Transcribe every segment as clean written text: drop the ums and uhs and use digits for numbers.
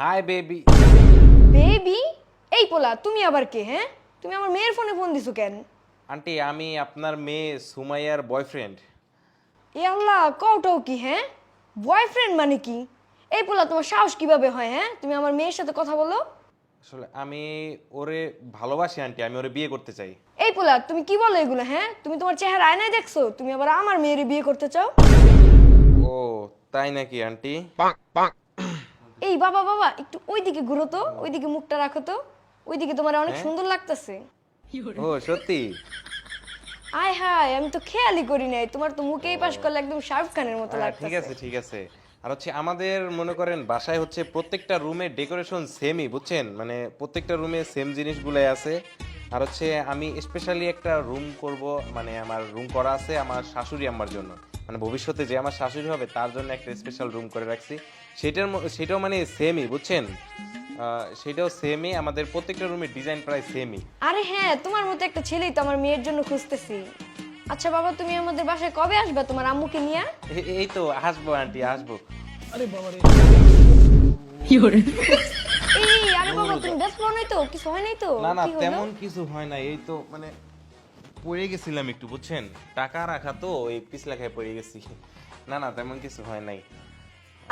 Hi baby. Baby? এই পোলা তুমি আবার কে? হ্যাঁ, তুমি আমার মেয়ের ফোনে ফোন দিছো কেন? আন্টি আমি আপনার মেয়ে সুমাইয়ার বয়ফ্রেন্ড। এ আল্লাহ, কওটাও কি? হ্যাঁ, বয়ফ্রেন্ড মানে কি? এই পোলা, তোমার সাহস কিভাবে হয়? হ্যাঁ, তুমি আমার মেয়ের সাথে কথা বলো। আসলে আমি ওরে ভালোবাসি আন্টি, আমি ওরে বিয়ে করতে চাই। এই পোলা, তুমি কি বলো এগুলো? হ্যাঁ, তুমি তোমার চেহারা আয়নায় দেখছো? তুমি আবার আমার মেয়ের বিয়ে করতে চাও? ও তাই নাকি আন্টি? এই বাবা বাবা, একটু ওইদিকে ঘুরো তো, ওইদিকে মুখটা রাখো তো। ওইদিকে তোমার অনেক হ্যাঁ? সুন্দর লাগতেছে। ও সত্যি? আয় হায়, আমি তো খেয়ালই করি নাই, তোমার তো মুখে এই পাশ করলে একদম শাহরুখ খানের মতো হ্যাঁ ঠিক লাগতেছে। আছে ঠিক আছে। আর হচ্ছে আমাদের মনে করেন বাসায় হচ্ছে প্রত্যেকটা রুমে ডেকোরেশন সেমই, বুঝছেন? মানে প্রত্যেকটা রুমে সেম জিনিসগুলাই আছে। আর হচ্ছে আমি স্পেশালি একটা রুম করব, মানে আমার রুম করা আছে আমার শাশুড়ি আম্মার জন্য। মানে ভবিষ্যতে যে আমার শাশুড়ি হবে তার জন্য একটা স্পেশাল রুম করে রাখছি। সেটাও মানে সেমই, বুঝছেন? সেটাও সেমই, আমাদের প্রত্যেকটা রুমের ডিজাইন প্রায় সেমই। আরে হ্যাঁ, তোমার মতো একটা ছেলেই তো আমার মেয়ের জন্য খুঁজতেছি। আচ্ছা বাবা, তুমি আমাদের বাসায় কবে আসবে তোমার আম্মুকে নিয়ে? এই তো আসবো আন্টি, আসবো। এই আরে বাবা, তুমি ব্যস্ত নাই তো? কিছু হয় নাই তো? না না কি হলো? তেমন কিছু হয় না, এই তো মানে পড়ে গেছিলাম একটু, বুঝছেন? টাকা রাখা তো এই পিছলা খায় পড়ে গেছি। না না তেমন কিছু হয় নাই।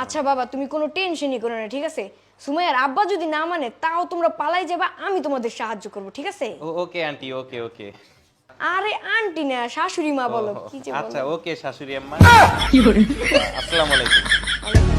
আচ্ছা বাবা, তুমি কোনো টেনশনই করো না, ঠিক আছে? সুমাইয়ার আব্বা যদি না মানে তাও তোমরা পালাই যাবা, আমি তোমাদের সাহায্য করব, ঠিক আছে? ওকে আন্টি, ওকে ওকে। আরে আন্টি না, শাশুড়ি মা ও, বলো, কি যে আচ্ছা বলো। ওকে শাশুড়ি আম্মা। আসসালামু আলাইকুম।